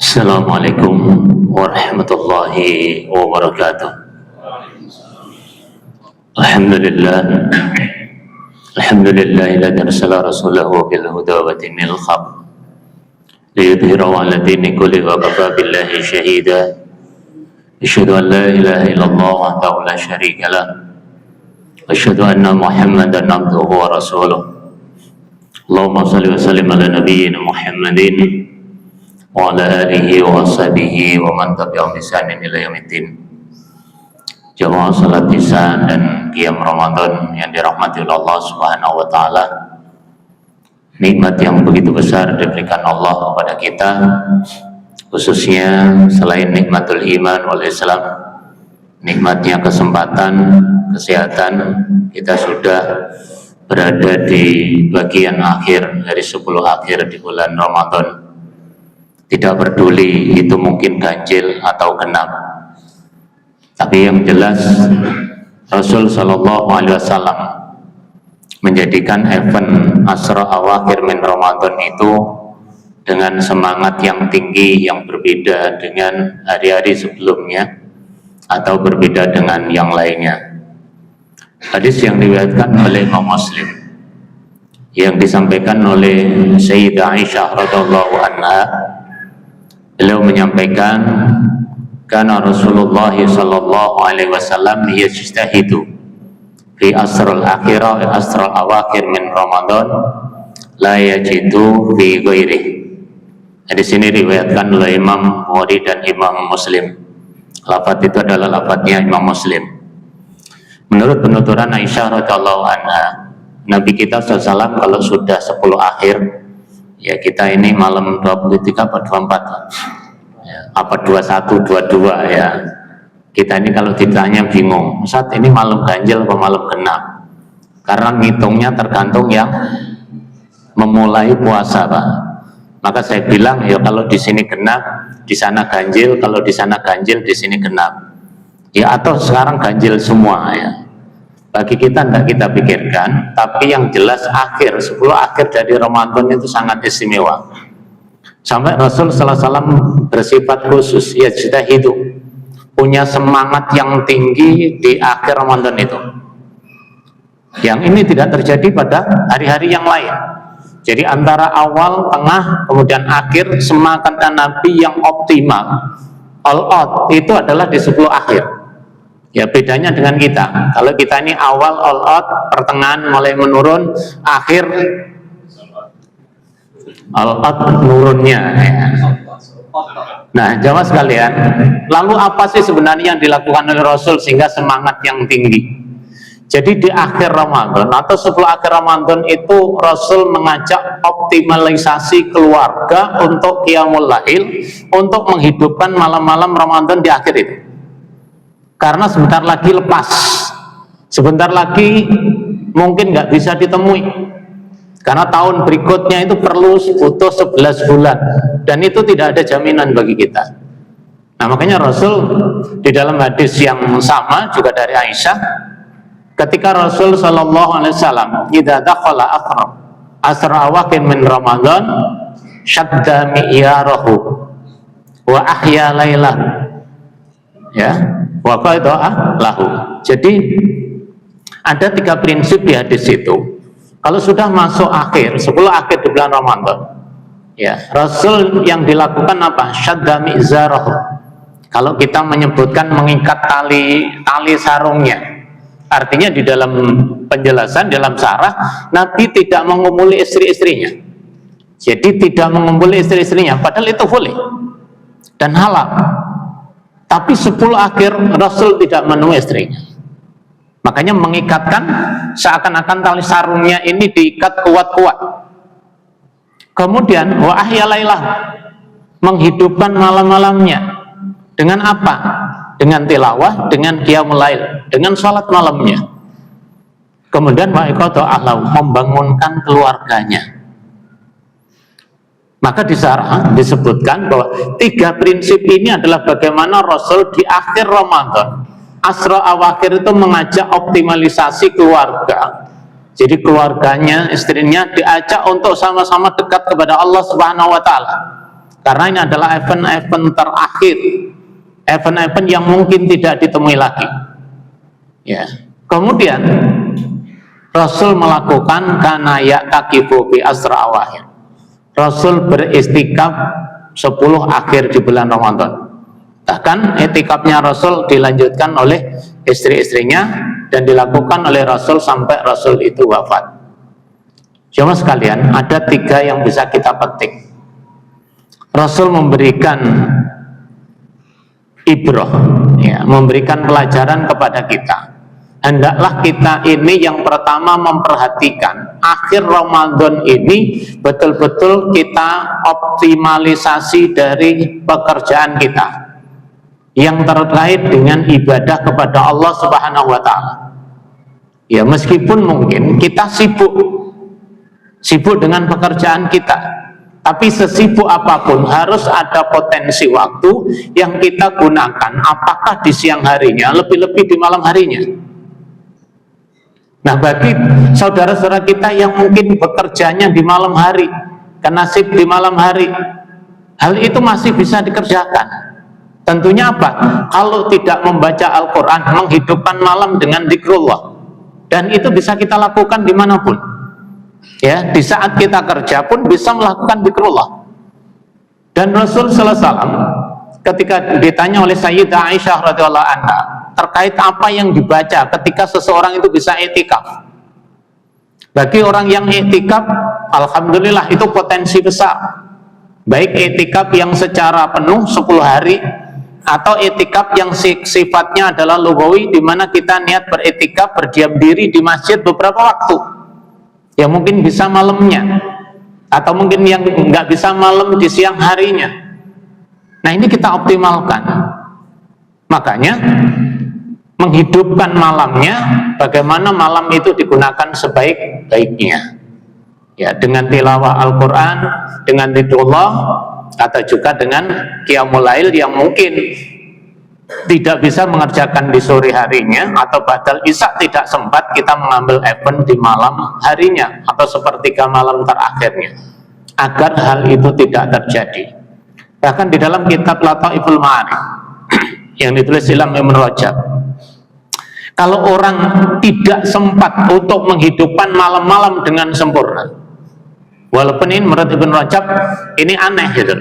Assalamualaikum warahmatullahi wabarakatuh. Alhamdulillah. Alhamdulillahilladzi arsala rasulahu bil huda wa dinil haq liyudhhirahu 'ala dini kulli wa kafa billahi shahida. Asyhadu an la ilaha illallah wahdahu la syarika lah. Asyhadu anna Muhammadan abduhu wa rasuluh. Allahumma shalli wa sallim ala nabiyyina Muhammadin wa ala alihi wa ashabihi wa man tabi'ahum bi ihsanin ila yaumiddin. Jamaah salat Isya dan qiyam Ramadan yang dirahmati oleh Allah Subhanahu wa taala. Nikmat yang begitu besar diberikan Allah kepada kita, khususnya selain nikmatul iman wal Islam, nikmatnya kesempatan, kesehatan. Kita sudah berada di bagian akhir dari 10 akhir di bulan Ramadan. Tidak peduli itu mungkin ganjil atau genap, tapi yang jelas Rasul Shallallahu Alaihi Wasallam menjadikan event Asyra Awakhir min Ramadan itu dengan semangat yang tinggi, yang berbeda dengan hari-hari sebelumnya atau berbeda dengan yang lainnya. Hadis yang diriwayatkan oleh Imam Muslim yang disampaikan oleh Sayyidah Aisyah radhiyallahu anha. Beliau menyampaikan, karena Rasulullah sallallahu alaihi wasallam yajtahidu fi asrul akhirah wa asrul awakhir min Ramadan la yajidu fi ghairihi. Di sini diriwayatkan oleh Imam Bukhari dan Imam Muslim. Lafaz itu adalah lafaznya Imam Muslim. Menurut penuturan Aisyah radhiyallahu anha, Nabi kita SAW kalau sudah 10 akhir, ya kita ini malam 23 apa 24 ya, apa 21, 22 ya. Kita ini kalau ditanya bingung, saat ini malam ganjil atau malam genap, karena ngitungnya tergantung yang memulai puasa, Pak. Maka saya bilang ya kalau di sini genap, di sana ganjil, kalau di sana ganjil, di sini genap. Ya atau sekarang ganjil semua ya. Bagi kita tidak kita pikirkan, tapi yang jelas 10 akhir dari Ramadan itu sangat istimewa. Sampai Rasul sallallahu alaihi wasallam bersifat khusus, ya hidup punya semangat yang tinggi di akhir Ramadan itu. Yang ini tidak terjadi pada hari-hari yang lain. Jadi antara awal, tengah, kemudian akhir, semangat Nabi yang optimal, all out itu adalah di 10 akhir. Ya bedanya dengan kita. Kalau kita ini awal all out, pertengahan mulai menurun, akhir all out menurunnya. Ya. Nah, jamaah sekalian, lalu apa sih sebenarnya yang dilakukan oleh Rasul sehingga semangat yang tinggi? Jadi di akhir Ramadan atau 10 akhir Ramadan itu Rasul mengajak optimalisasi keluarga untuk qiyamul lail, untuk menghidupkan malam-malam Ramadan di akhir itu. Karena sebentar lagi lepas, sebentar lagi mungkin nggak bisa ditemui, karena tahun berikutnya itu perlu butuh 11 bulan, dan itu tidak ada jaminan bagi kita. Nah makanya Rasul di dalam hadis yang sama juga dari Aisyah, ketika Rasul Shallallahu Alaihi Wasallam idza dakhala asra awakhir min Ramadan syadda mi'yarahu wa ahya lailahu, ya wa qada'a lahu. Jadi ada 3 prinsip di hadis itu. Kalau sudah masuk akhir 10 akhir di bulan Ramadan, ya Rasul yang dilakukan apa? Syadda mi'zarahu. Kalau kita menyebutkan mengikat tali sarungnya, artinya di dalam penjelasan dalam syarah, Nabi tidak mengumpuli istri-istrinya. Jadi tidak mengumpuli istri-istrinya, padahal itu boleh dan halal. Tapi 10 akhir Rasul tidak menemui istrinya. Makanya mengikatkan seakan-akan tali sarungnya ini diikat kuat-kuat. Kemudian wa ahya lailah, menghidupkan malam-malamnya. Dengan apa? Dengan tilawah, dengan qiyamul lail, dengan salat malamnya. Kemudian wa iqadha ahlahu, membangunkan keluarganya. Maka di syarah disebutkan bahwa 3 prinsip ini adalah bagaimana Rasul di akhir Ramadan, Asyra Awakhir itu mengajak optimalisasi keluarga. Jadi keluarganya, istrinya diajak untuk sama-sama dekat kepada Allah Subhanahu wa taala. karena ini adalah event-event terakhir, event-event yang mungkin tidak ditemui lagi. Ya. Kemudian Rasul melakukan kana ya'takifu bi asra awahir. Rasul beristikaf 10 akhir di bulan Ramadan. Bahkan etikafnya Rasul dilanjutkan oleh istri-istrinya dan dilakukan oleh Rasul sampai Rasul itu wafat. Jemaah sekalian, ada 3 yang bisa kita petik. Rasul memberikan ibrah, ya, memberikan pelajaran kepada kita. Hendaklah kita ini yang pertama memperhatikan akhir Ramadan ini betul-betul kita optimalisasi dari pekerjaan kita yang terkait dengan ibadah kepada Allah Subhanahu wa Ta'ala. Ya, meskipun mungkin kita sibuk dengan pekerjaan kita, tapi sesibuk apapun harus ada potensi waktu yang kita gunakan, apakah di siang harinya, lebih-lebih di malam harinya. Nah, bagi saudara-saudara kita yang mungkin bekerjanya di malam hari, karena sib di malam hari, hal itu masih bisa dikerjakan. Tentunya apa? Kalau tidak membaca Al-Quran, menghidupkan malam dengan zikrullah, dan itu bisa kita lakukan dimanapun. Ya, di saat kita kerja pun bisa melakukan zikrullah. Dan Rasul sallallahu alaihi wasallam ketika ditanya oleh Sayyidah Aisyah radhiyallahu anha terkait apa yang dibaca ketika seseorang itu bisa i'tikaf. Bagi orang yang i'tikaf, alhamdulillah itu potensi besar. Baik i'tikaf yang secara penuh 10 hari atau i'tikaf yang sifatnya adalah lughawi, di mana kita niat beriktikaf berdiam diri di masjid beberapa waktu. Ya mungkin bisa malamnya, atau mungkin yang nggak bisa malam di siang harinya. Nah, ini kita optimalkan. Makanya menghidupkan malamnya, bagaimana malam itu digunakan sebaik-baiknya. Ya, dengan tilawah Al-Quran, dengan zikrullah, atau juga dengan qiyamul lail yang mungkin tidak bisa mengerjakan di sore harinya, atau badal isya tidak sempat, kita mengambil event di malam harinya atau sepertiga malam terakhirnya, agar hal itu tidak terjadi. Bahkan di dalam kitab Lataiful Ma'arif yang ditulis Imam Ibn Rajab, kalau orang tidak sempat untuk menghidupkan malam-malam dengan sempurna, walaupun ini menurut Ibn Rajab ini aneh gitu,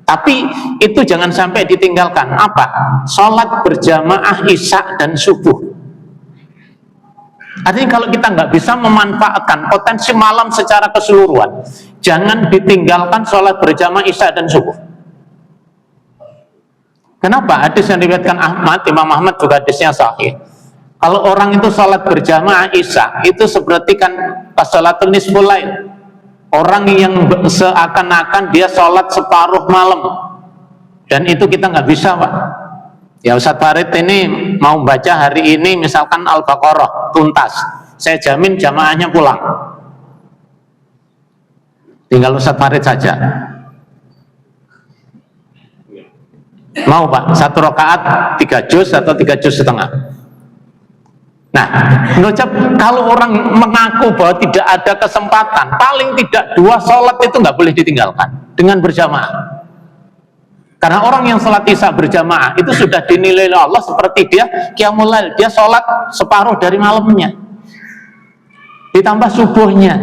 tapi itu jangan sampai ditinggalkan. Apa? Sholat berjamaah isya dan subuh. Artinya kalau kita nggak bisa memanfaatkan potensi malam secara keseluruhan, jangan ditinggalkan sholat berjamaah isya dan subuh. Kenapa? Hadis yang diriwayatkan Imam Ahmad juga hadisnya sahih. Kalau orang itu sholat berjamaah isya, itu seperti kan sholatul nisful lail. Orang yang seakan-akan dia sholat separuh malam, dan itu kita nggak bisa, Pak. Ya, Ustadz Farid ini mau baca hari ini misalkan Al-Baqarah tuntas, saya jamin jamaahnya pulang, tinggal Ustadz Farid saja. Mau Pak, 1 rakaat 3 juz atau 3 juz setengah. Nah, menurut kalau orang mengaku bahwa tidak ada kesempatan, paling tidak 2 sholat itu nggak boleh ditinggalkan dengan berjamaah. Karena orang yang sholat isya berjamaah itu sudah dinilai oleh Allah seperti dia qiyamul lail, dia sholat separuh dari malamnya, ditambah subuhnya.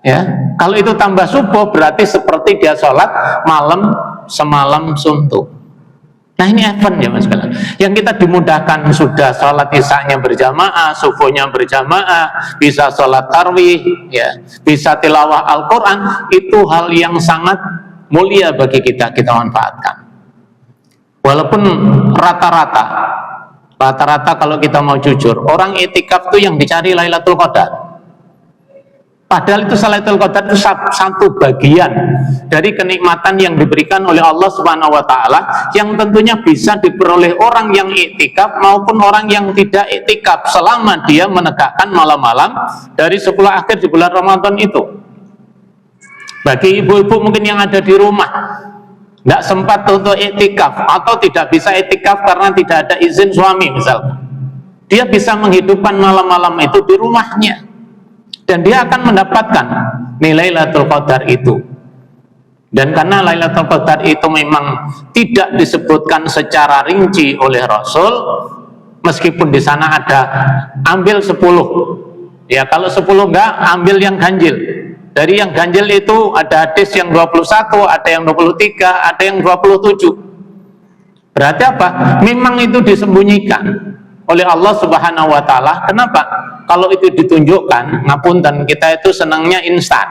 Ya, kalau itu tambah subuh berarti seperti dia sholat malam semalam suntuk. Nah, ini event ya Mas sekalian. Yang kita dimudahkan sudah sholat isya-nya berjamaah, subuhnya berjamaah, bisa sholat tarawih, ya, bisa tilawah Al-Quran, itu hal yang sangat mulia bagi kita manfaatkan. Walaupun rata-rata kalau kita mau jujur, orang i'tikaf itu yang dicari Lailatul Qadar. Padahal itu Lailatul Qadar itu satu bagian dari kenikmatan yang diberikan oleh Allah Subhanahu wa Ta'ala, yang tentunya bisa diperoleh orang yang i'tikaf maupun orang yang tidak i'tikaf selama dia menegakkan malam-malam dari 10 akhir di bulan Ramadan itu. Bagi ibu-ibu mungkin yang ada di rumah tidak sempat untuk i'tikaf atau tidak bisa i'tikaf karena tidak ada izin suami misalkan, dia bisa menghidupkan malam-malam itu di rumahnya, dan dia akan mendapatkan nilai Lailatul Qadar itu. Dan karena Lailatul Qadar itu memang tidak disebutkan secara rinci oleh Rasul, meskipun di sana ada ambil 10. Ya, kalau 10 enggak, ambil yang ganjil. Dari yang ganjil itu ada hadis yang 21, ada yang 23, ada yang 27. Berarti apa? Memang itu disembunyikan oleh Allah Subhanahu wa taala. Kenapa? Kalau itu ditunjukkan, ngapunten, kita itu senangnya instan.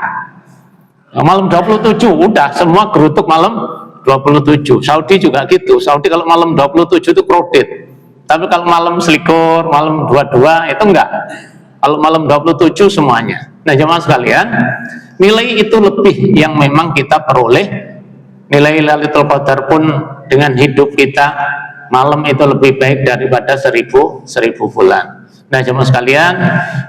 Malam 27 udah semua gerutuk malam 27. Saudi juga gitu. Saudi kalau malam 27 itu kredit. Tapi kalau malam selikur, malam 22 itu enggak. Kalau malam 27 semuanya. Nah, jemaah sekalian, nilai itu lebih yang memang kita peroleh. Nilai Lailatul Qadar pun dengan hidup kita, malam itu lebih baik daripada 1000 bulan. Nah, jemaah sekalian,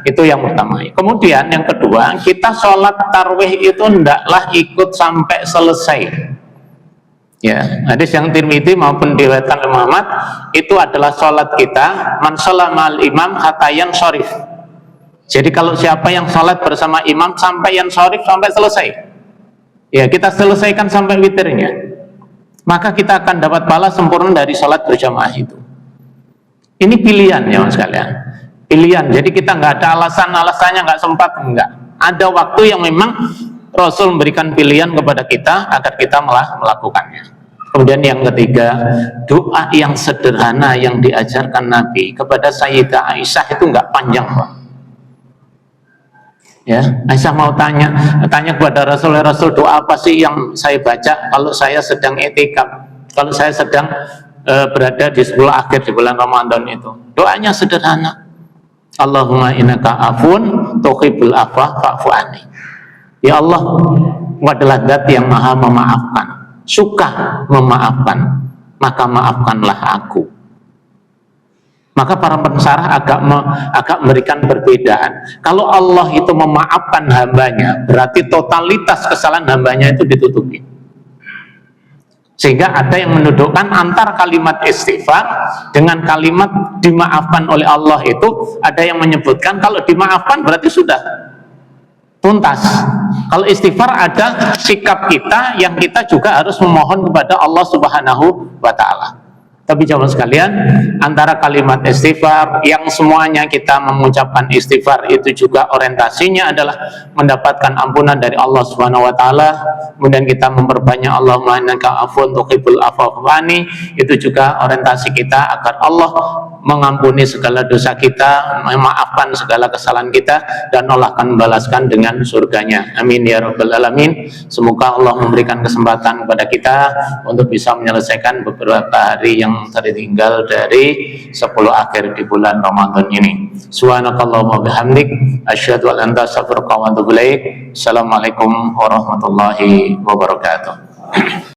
itu yang pertama. Kemudian yang kedua, kita sholat tarwih itu hendaklah ikut sampai selesai. Ya, hadis yang Tirmidzi maupun diriwayatkan oleh Muhammad itu adalah sholat kita man sholamal imam hatayan syarif. Jadi kalau siapa yang sholat bersama imam sampai yang syarif, sampai selesai, ya kita selesaikan sampai witirnya, maka kita akan dapat pahala sempurna dari sholat berjamaah itu. Ini pilihan ya mas sekalian, pilihan. Jadi kita nggak ada alasannya nggak sempat, enggak. Ada waktu yang memang Rasul memberikan pilihan kepada kita agar kita melakukannya. Kemudian yang ketiga, doa yang sederhana yang diajarkan Nabi kepada Sayyidah Aisyah itu nggak panjang, Pak. Ya, Aisyah mau tanya kepada Rasul, Rasul doa apa sih yang saya baca kalau saya sedang i'tikaf, kalau saya sedang berada di 10 akhir di bulan Ramadan itu? Doanya sederhana. Allahumma innaka afun tuhibbul afwa fa'fu anni. Ya Allah, Engkau adalah Zat yang Maha memaafkan, suka memaafkan, maka maafkanlah aku. Maka para pensarah agak memberikan perbedaan. Kalau Allah itu memaafkan hambanya, berarti totalitas kesalahan hambanya itu ditutupi. Sehingga ada yang mendudukkan antar kalimat istighfar dengan kalimat dimaafkan oleh Allah itu, ada yang menyebutkan kalau dimaafkan berarti sudah tuntas. Kalau istighfar ada sikap kita yang kita juga harus memohon kepada Allah Subhanahu wa ta'ala. Tapi jamaah sekalian, antara kalimat istighfar yang semuanya kita mengucapkan istighfar itu juga orientasinya adalah mendapatkan ampunan dari Allah Subhanahu wa taala. Kemudian kita memperbanyak Allahumma innaka afuwun tuhibbul afwa fa'fu anni, itu juga orientasi kita agar Allah mengampuni segala dosa kita, memaafkan segala kesalahan kita, dan Allah akan membalaskan dengan surganya. Amin ya rabbal alamin. Semoga Allah memberikan kesempatan kepada kita untuk bisa menyelesaikan beberapa hari yang tertinggal dari 10 akhir di bulan Ramadan ini. Subhanakallahumma bihamdik asyhadu an la ilaha illa anta astaghfiruka wa atubu ilaik. Assalamualaikum warahmatullahi wabarakatuh.